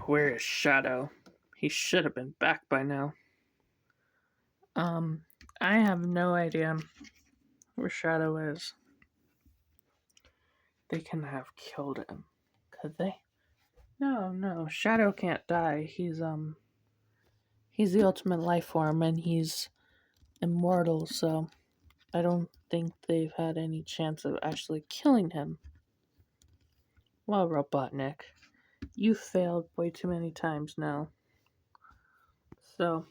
Where is Shadow? He should have been back by now. Um, I have no idea where Shadow is. They can have killed him. Could they? No, Shadow can't die. He's the ultimate life form and he's immortal, so I don't think they've had any chance of actually killing him. Well, Robotnik, you failed way too many times now. So,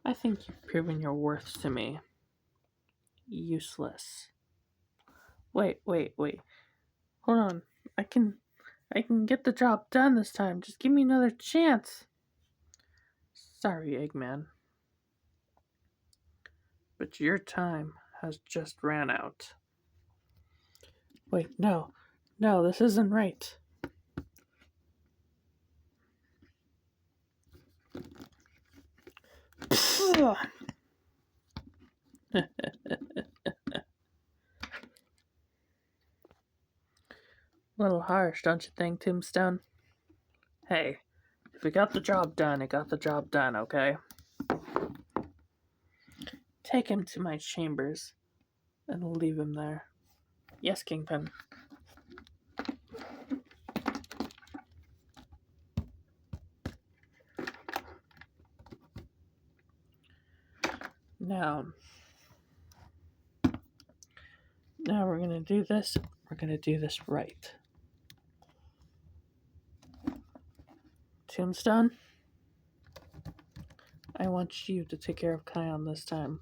I think you've proven your worth to me. Useless. Wait. Hold on. I can get the job done this time. Just give me another chance. Sorry, Eggman. But your time has just ran out. Wait, no, this isn't right. Little harsh, don't you think, Tombstone? Hey, if we got the job done, it got the job done, okay? Take him to my chambers and leave him there. Yes, Kingpin. Now we're gonna do this. We're gonna do this right. Tombstone, I want you to take care of Kion this time.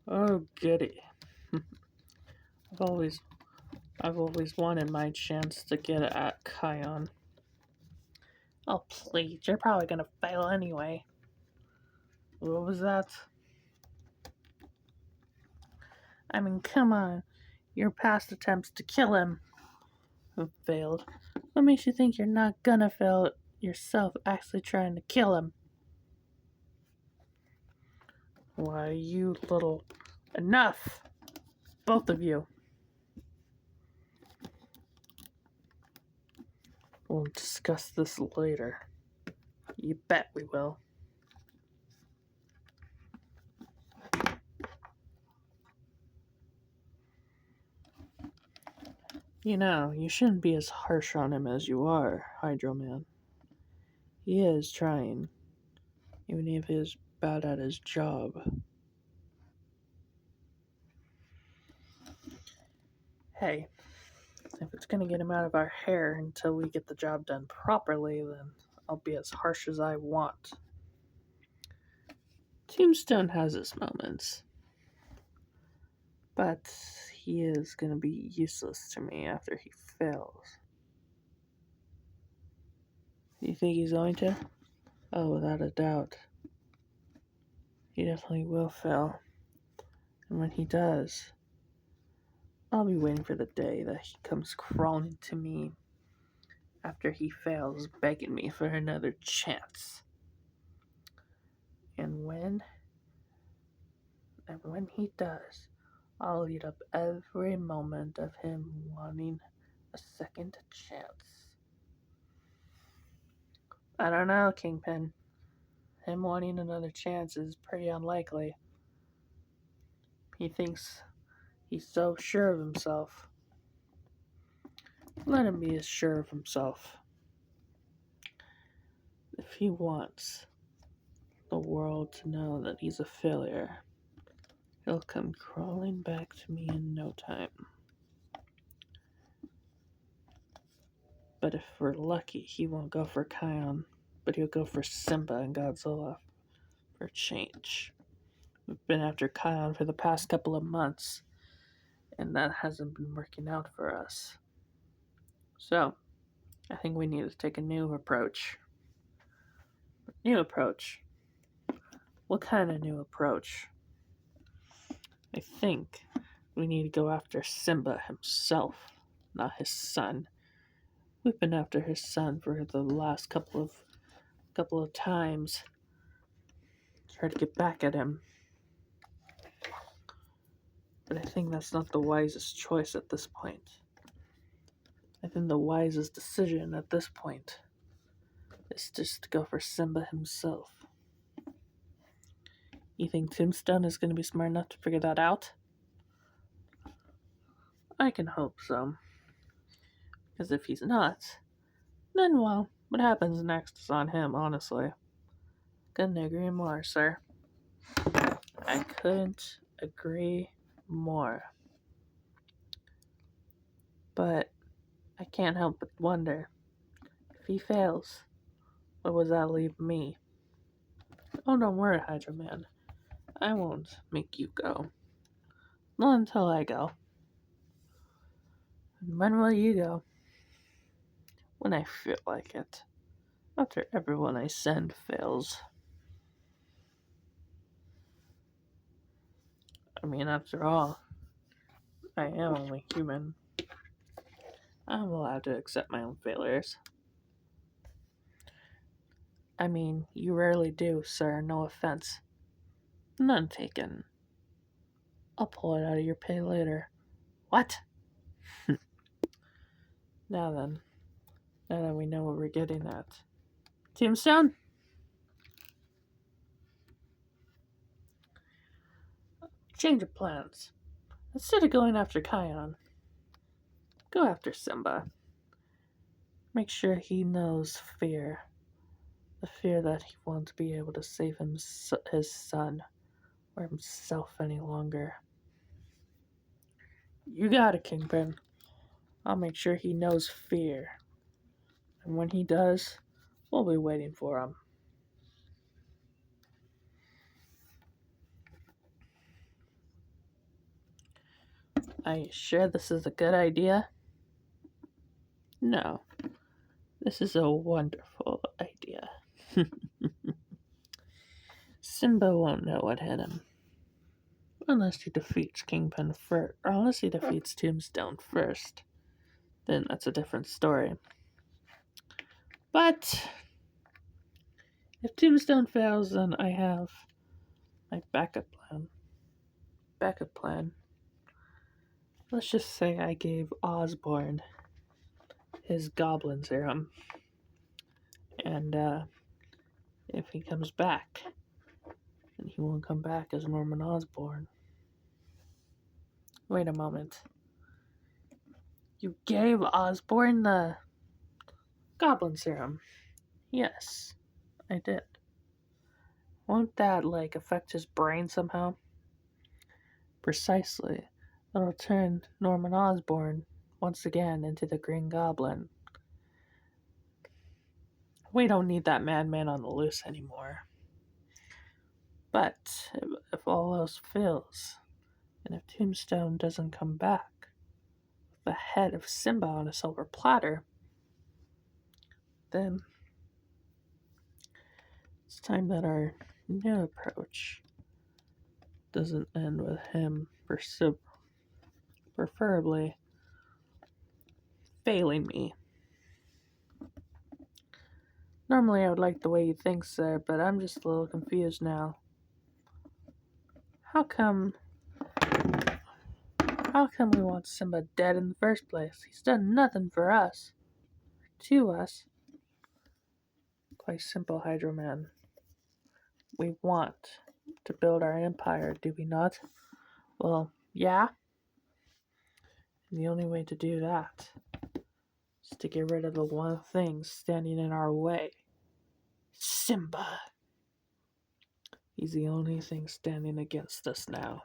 Oh, goody. I've always wanted my chance to get at Kion. Oh, please, you're probably gonna fail anyway. What was that? I mean, come on. Your past attempts to kill him have failed. What makes you think you're not gonna fail yourself actually trying to kill him? Why, you little... Enough! Both of you. We'll discuss this later. You bet we will. You know, you shouldn't be as harsh on him as you are, Hydro Man. He is trying, even if he is bad at his job. Hey, if it's gonna get him out of our hair until we get the job done properly, then I'll be as harsh as I want. Tombstone has his moments, but he is gonna be useless to me after he fails. You think he's going to? Oh, without a doubt. He definitely will fail. And when he does, I'll be waiting for the day that he comes crawling to me after he fails, begging me for another chance. And when he does, I'll eat up every moment of him wanting a second chance. I don't know, Kingpin. Him wanting another chance is pretty unlikely. He thinks he's so sure of himself. Let him be as sure of himself. If he wants the world to know that he's a failure, he'll come crawling back to me in no time. But if we're lucky, he won't go for Kion, but he'll go for Simba and Godzilla for change. We've been after Kion for the past couple of months, and that hasn't been working out for us. So, I think we need to take a new approach. New approach? What kind of new approach? I think we need to go after Simba himself, not his son. We've been after his son for the last couple of times. Try to get back at him. But I think that's not the wisest choice at this point. I think the wisest decision at this point is just to go for Simba himself. You think Tombstone is going to be smart enough to figure that out? I can hope so. Because if he's not, then well, what happens next is on him, honestly. Couldn't agree more, sir. I couldn't agree more. But I can't help but wonder, if he fails, where does that leave me? Oh, don't worry, Hydra Man. I won't make you go. Not until I go. And when will you go? When I feel like it. After everyone I send fails. I mean, after all, I am only human. I'm allowed to accept my own failures. I mean, you rarely do, sir, no offense. None taken. I'll pull it out of your pay later. What? Now then, now that we know what we're getting at. Tombstone? Change of plans. Instead of going after Kion, go after Simba. Make sure he knows fear. The fear that he won't be able to save his son or himself any longer. You got it, Kingpin. I'll make sure he knows fear. And when he does, we'll be waiting for him. Are you sure this is a good idea? No. This is a wonderful idea. Simba won't know what hit him. Unless he defeats Kingpin first. Or unless he defeats Tombstone first. Then that's a different story. But if Tombstone fails, then I have my backup plan. Backup plan. Let's just say I gave Osborn his goblin serum. And if he comes back, then he won't come back as Norman Osborn. Wait a moment. You gave Osborn the goblin serum? Yes, I did. Won't that, affect his brain somehow? Precisely. It'll turn Norman Osborn once again into the Green Goblin. We don't need that madman on the loose anymore. But if all else fails, and if Tombstone doesn't come back with the head of Simba on a silver platter, then it's time that our new approach doesn't end with him preferably failing me. Normally I would like the way you think, sir, but I'm just a little confused now. How come we want Simba dead in the first place? He's done nothing for us. To us. Quite simple, Hydro Man. We want to build our empire, do we not? Well, yeah. And the only way to do that is to get rid of the one thing standing in our way. Simba. He's the only thing standing against us now.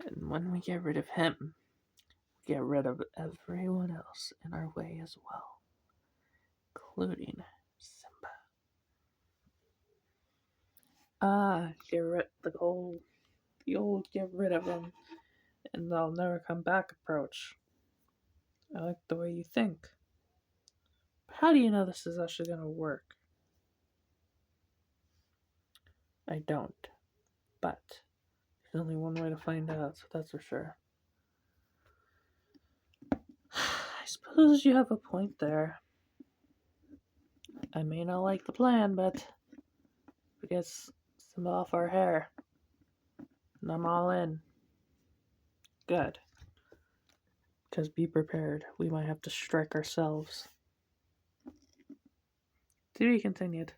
And when we get rid of him, we get rid of everyone else in our way as well, including Simba. The old get rid of him and they'll never come back approach. I like the way you think. But how do you know this is actually going to work? I don't. But there's only one way to find out, so that's for sure. I suppose you have a point there. I may not like the plan, but we get some off our hair. And I'm all in. Good. Because be prepared. We might have to strike ourselves. To be continued.